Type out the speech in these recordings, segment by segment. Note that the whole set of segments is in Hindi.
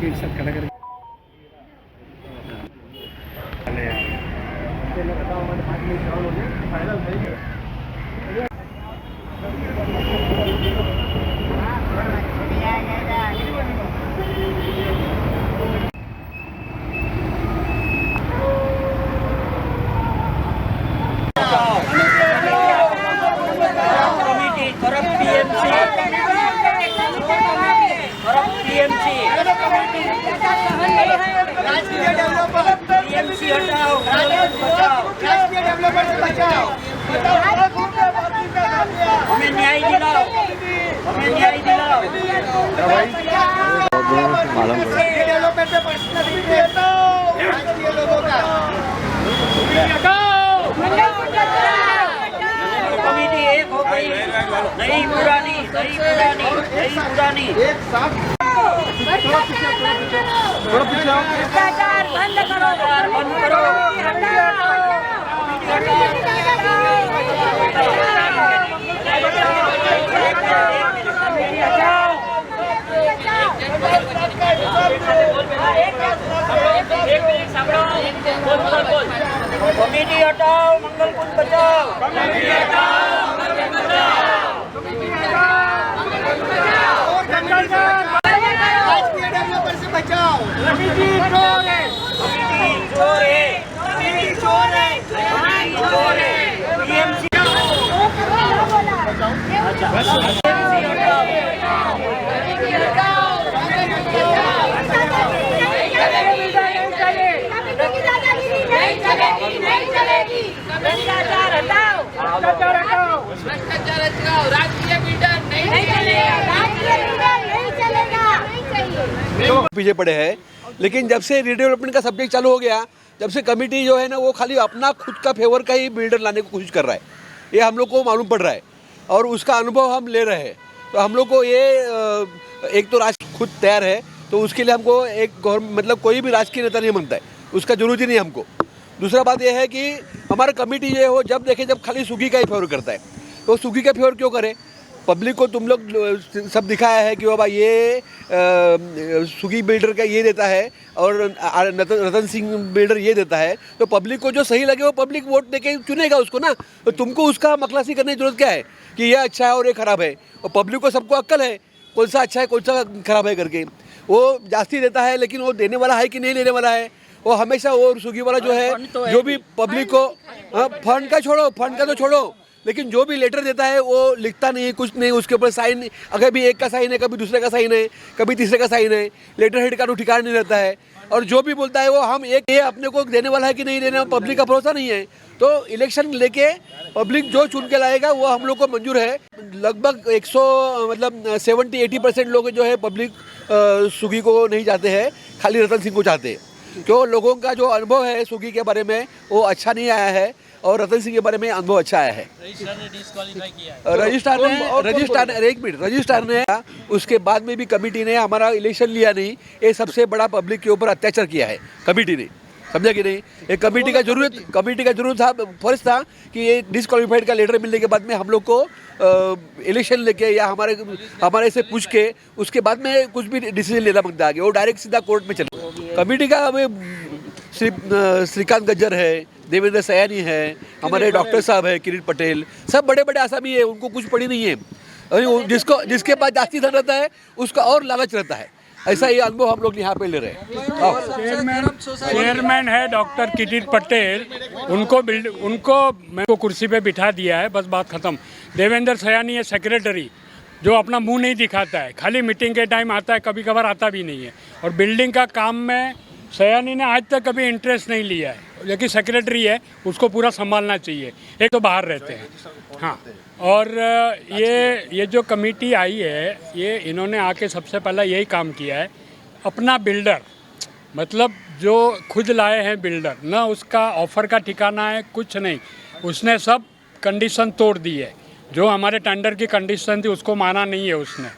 एक साथ खड़ा करके हमें न्याय दिलाओ, हमें न्याय दिलाओ। डेवलपमेंट पे कमेटी एक हो गई, नहीं पुरानी, नहीं पुरानी, नहीं पुरानी, एक साथ थोड़ा पीछे आओ। भ्रष्टाचार बंद करो, बंद करो। कमेटी हटाओ, मंगल कुंज बचाओ। कमेटी हटाओ, मंगल कुंज बचाओ। कमेटी हटाओ, मंगल कुंज बचाओ। राजकीय डेवलपर से बचाओ। कमेटी चोर है, कमेटी चोर है, कमेटी चोर है, कमेटी चोर है। टीएमसी भ्रष्टाचार हटाओ, भ्रष्टाचार हटाओ, भ्रष्टाचार हटाओ। राजकीय बिल्डर नहीं चलेगा, राजकीय बिल्डर नहीं चलेगा, नहीं चाहिए। पीछे पड़े हैं, लेकिन जब से रीडेवलपमेंट का सब्जेक्ट चालू हो गया, जब से कमेटी जो है ना वो खाली अपना खुद का फेवर का ही बिल्डर लाने की कोशिश कर रहा है, ये हम लोग को मालूम पड़ रहा है और उसका अनुभव हम ले रहे हैं। तो हम लोग को ये एक तो राष्ट्र खुद तैयार है, तो उसके लिए हमको एक मतलब कोई भी राजकीय नेता नहीं बनता है, उसका जरूरत ही नहीं हमको। दूसरा बात यह है कि हमारा कमेटी जो है वो जब देखे जब खाली सुगी का ही फेवर करता है, तो सुगी का फेवर क्यों करे? पब्लिक को तुम लोग सब दिखाया है कि बाबा ये सुगी बिल्डर का ये देता है और रतन सिंह बिल्डर ये देता है, तो पब्लिक को जो सही लगे वो पब्लिक वोट देके चुनेगा उसको ना। तो तुमको उसका मखलासी करने की जरूरत क्या है कि ये अच्छा है और ये खराब है? और पब्लिक को सबको अक्ल है कौन सा अच्छा है कौन सा खराब है करके। वो जास्ती देता है, लेकिन वो देने वाला है कि नहीं लेने वाला है, वो हमेशा वो स्विगी वाला जो है जो भी पब्लिक को फंड का छोड़ो, फंड का तो छोड़ो, लेकिन जो भी लेटर देता है वो लिखता नहीं, कुछ नहीं, उसके ऊपर साइन, अगर भी एक का साइन है, कभी दूसरे का साइन है, कभी तीसरे का साइन है, लेटर हेड का तो ठिकाना नहीं रहता है। और जो भी बोलता है वो हम एक ये अपने को देने वाला है कि नहीं देने, पब्लिक का भरोसा नहीं है। तो इलेक्शन लेके पब्लिक जो चुन के लाएगा वो हम लोग को मंजूर है। लगभग 70-80% लोग जो है पब्लिक सुगी को नहीं चाहते हैं, खाली रतन सिंह को चाहते हैं। क्यों? लोगों का जो अनुभव है सुगी के बारे में वो अच्छा नहीं आया है और रतन सिंह के बारे में अनुभव अच्छा आया है। रजिस्ट्रार ने उसके बाद में भी कमेटी ने हमारा इलेक्शन लिया नहीं, ये सबसे बड़ा पब्लिक के ऊपर अत्याचार किया है कमेटी ने, समझा कि नहीं? एक कमेटी का जरूरत था, फर्ज था कि ये डिसक्वालीफाइड का लेटर मिलने के बाद में हम लोग को इलेक्शन लेके या हमारे से पूछ के उसके बाद में कुछ भी डिसीजन लेना बनता आगे, वो डायरेक्ट सीधा कोर्ट में चले। कमेटी का हमें श्रीकांत गज्जर है, देवेंद्र सयानी है, हमारे डॉक्टर साहब है, किरीट पटेल, सब बड़े बड़े आसामी है, उनको कुछ पड़ी नहीं है। जिसके पास जास्ती धन रहता है उसका और लालच रहता है। ऐसा ये अनुभव हम लोग यहाँ पे ले रहे हैं। चेयरमैन है डॉक्टर किरीट पटेल, उनको मैं को कुर्सी पे बिठा दिया है, बस बात खत्म। देवेंद्र सयानी है सेक्रेटरी, जो अपना मुंह नहीं दिखाता है, खाली मीटिंग के टाइम आता है, कभी कभार आता भी नहीं है। और बिल्डिंग का काम में सयानी ने आज तक कभी इंटरेस्ट नहीं लिया है, लेकिन सेक्रेटरी है, उसको पूरा संभालना चाहिए। एक तो बाहर रहते हैं, हाँ। और ये जो कमेटी आई है, ये इन्होंने आके सबसे पहला यही काम किया है, अपना बिल्डर, मतलब जो खुद लाए हैं बिल्डर, ना उसका ऑफ़र का ठिकाना है, कुछ नहीं, उसने सब कंडीशन तोड़ दी है। जो हमारे टेंडर की कंडीशन थी उसको माना नहीं है उसने,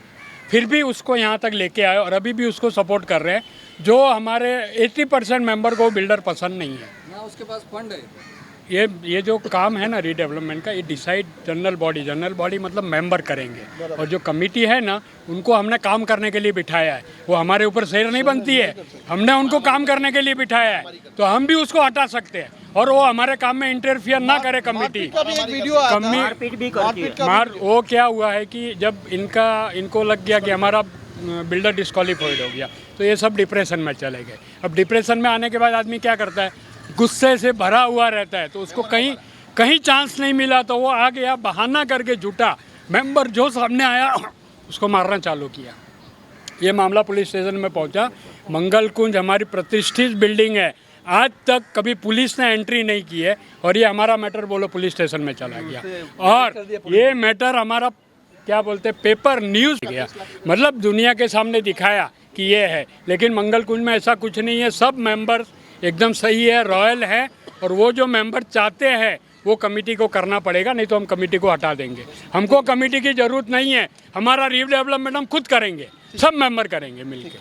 फिर भी उसको यहाँ तक लेके आए और अभी भी उसको सपोर्ट कर रहे हैं। जो हमारे 80% मेंबर को बिल्डर पसंद नहीं है, ना उसके पास फंड है, ये जो काम है ना रीडेवलपमेंट का, ये डिसाइड जनरल बॉडी मतलब मेंबर करेंगे। और जो कमेटी है ना, उनको हमने काम करने के लिए बिठाया है। वो हमारे ऊपर शेर नहीं बनती है, हमने उनको काम करने के लिए बिठाया है, तो हम भी उसको हटा सकते हैं और वो हमारे काम में इंटरफियर ना करे कमेटी। मार वो क्या हुआ है कि जब इनको लग गया कि हमारा बिल्डर डिस्क्वालीफाइड हो गया, तो ये सब डिप्रेशन में चले गए। अब डिप्रेशन में आने के बाद आदमी क्या करता है, गुस्से से भरा हुआ रहता है, तो उसको कहीं चांस नहीं मिला तो वो आ गया, बहाना करके झूठा मेंबर जो सामने आया उसको मारना चालू किया। ये मामला पुलिस स्टेशन में पहुंचा। मंगल कुंज हमारी प्रतिष्ठित बिल्डिंग है, आज तक कभी पुलिस ने एंट्री नहीं की है, और ये हमारा मैटर बोलो पुलिस स्टेशन में चला गया, और ये मैटर हमारा क्या बोलते पेपर न्यूज़ गया, मतलब दुनिया के सामने दिखाया कि ये है। लेकिन मंगल कुंज में ऐसा कुछ नहीं है, सब मेंबर एकदम सही है, रॉयल है, और वो जो मेंबर चाहते हैं वो कमेटी को करना पड़ेगा, नहीं तो हम कमेटी को हटा देंगे। हमको कमेटी की ज़रूरत नहीं है, हमारा रीडेवलपमेंट हम खुद करेंगे, सब मेंबर करेंगे मिलके।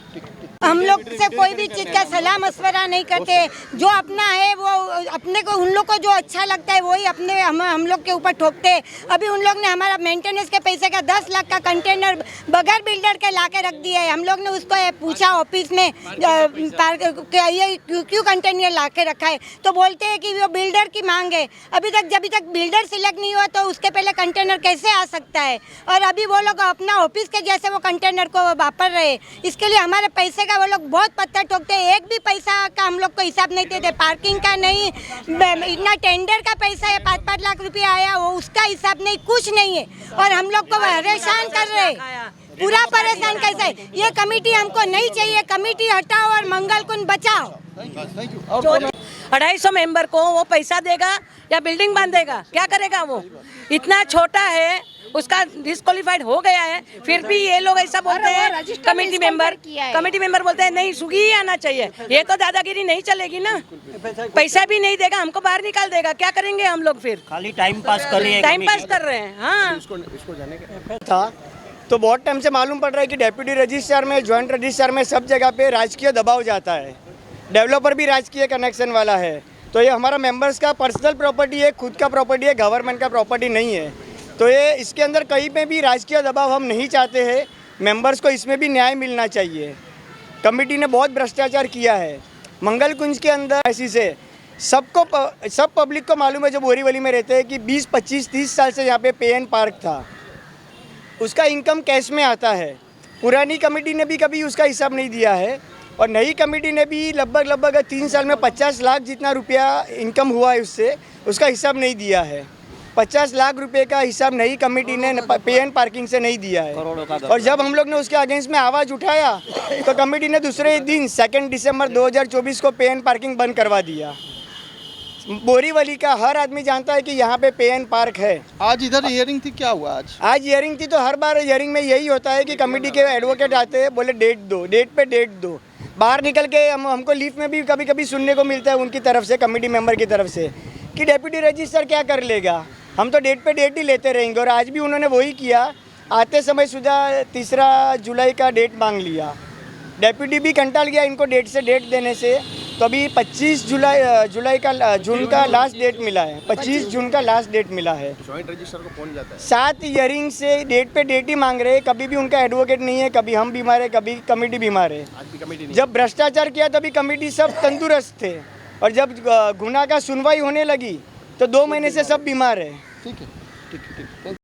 हम लोग से कोई भी चीज़ का सलाह मशवरा नहीं करते, जो अपना है वो अपने को, उन लोग को जो अच्छा लगता है वही अपने हम लोग के ऊपर ठोकते। अभी उन लोग ने हमारा मेंटेनेंस के पैसे का 10 लाख का कंटेनर बगैर बिल्डर के ला के रख दिया है। हम लोग ने उसको पूछा ऑफिस में ये क्यों कंटेनर ला के रखा है, तो बोलते हैं कि वो बिल्डर की मांग है। जब तक बिल्डर सिलेक्ट नहीं हुआ तो उसके पहले कंटेनर कैसे आ सकता है, और अभी वो लोग अपना ऑफिस के जैसे वो कंटेनर को वापर रहे। इसके लिए हमारे पैसे का वो लोग बहुत पत्थर ठोकते हैं, एक भी पैसा का हम लोग को हिसाब नहीं देते, पार्किंग का नहीं, इतना टेंडर का पैसा है 5-5 लाख रुपया आया, वो उसका हिसाब नहीं, कुछ नहीं है, और हम लोग को परेशान कर रहे हैं, पूरा परेशान कैसे है। ये कमेटी हमको नहीं चाहिए, कमेटी हटाओ और मंगल कुंज बचाओ। 250 मेंबर को वो पैसा देगा या बिल्डिंग बांधेगा, क्या करेगा वो? इतना छोटा है, उसका डिस्क्वालीफाइड हो गया है, फिर भी ये लोग ऐसा बोलते हैं। कमेटी मेंबर बोलते हैं नहीं, सुगी ही आना चाहिए। ये तो दादागिरी नहीं चलेगी ना, पैसा भी नहीं देगा, हमको बाहर निकाल देगा, क्या करेंगे हम लोग? फिर खाली टाइम पास कर रहे हैं। हाँ, था तो बहुत टाइम से मालूम पड़ रहा है कि डेप्यूटी रजिस्ट्रार में, ज्वाइंट रजिस्ट्रार में सब जगह पे राजकीय दबाव जाता है। डेवलपर भी राजकीय कनेक्शन वाला है, तो ये हमारा मेंबर्स का पर्सनल प्रॉपर्टी है, खुद का प्रॉपर्टी है, गवर्नमेंट का प्रॉपर्टी नहीं है। तो ये इसके अंदर कहीं पे भी राजकीय दबाव हम नहीं चाहते हैं। मेंबर्स को इसमें भी न्याय मिलना चाहिए। कमेटी ने बहुत भ्रष्टाचार किया है मंगल कुंज के अंदर। ऐसी से सब पब्लिक को मालूम है, जो बोरीवली में रहते हैं, कि 20, 25, 30 साल से यहाँ पे पे एन पार्क था, उसका इनकम कैश में आता है। पुरानी कमेटी ने भी कभी उसका हिसाब नहीं दिया है, और नई कमेटी ने भी लगभग 3 साल में 50 लाख जितना रुपया इनकम हुआ है उससे, उसका हिसाब नहीं दिया है। 50 लाख रुपए का हिसाब नई कमेटी ने पे एन पार्किंग से नहीं दिया है। और जब हम लोग ने उसके अगेंस्ट में आवाज़ उठाया तो कमेटी ने दूसरे दिन 2 दिसंबर 2024 को पे एन पार्किंग बंद करवा दिया। बोरीवली का हर आदमी जानता है कि यहाँ पे पे एन पार्क है। आज इधर हियरिंग थी, क्या हुआ आज हियरिंग थी, तो हर बार हियरिंग में यही होता है कि कमेटी के एडवोकेट आते हैं, बोले डेट दो, डेट पे डेट दो। बाहर निकल के हमको लीफ में भी कभी कभी सुनने को मिलता है उनकी तरफ से, कमेटी मेंबर की तरफ से, कि डेप्यूटी रजिस्ट्रार क्या कर लेगा, हम तो डेट पे डेट ही लेते रहेंगे। और आज भी उन्होंने वही किया, आते समय सुधा 3 जुलाई का डेट मांग लिया। डेप्यूटी भी कंटाल गया इनको डेट से डेट देने से, तो अभी 25 जून का लास्ट डेट मिला है, 25 जून का लास्ट डेट मिला है। ज्वाइंट रजिस्टर को पहुंच जाता है। 7 हियरिंग से डेट पे डेट ही मांग रहे हैं, कभी भी उनका एडवोकेट नहीं है, कभी हम बीमार है, कभी कमेटी बीमार है। आज भी कमेटी नहीं। जब भ्रष्टाचार किया तभी कमेटी सब तंदुरुस्त थे, और जब गुनाह का सुनवाई होने लगी तो 2 महीने से सब बीमार है। ठीक है।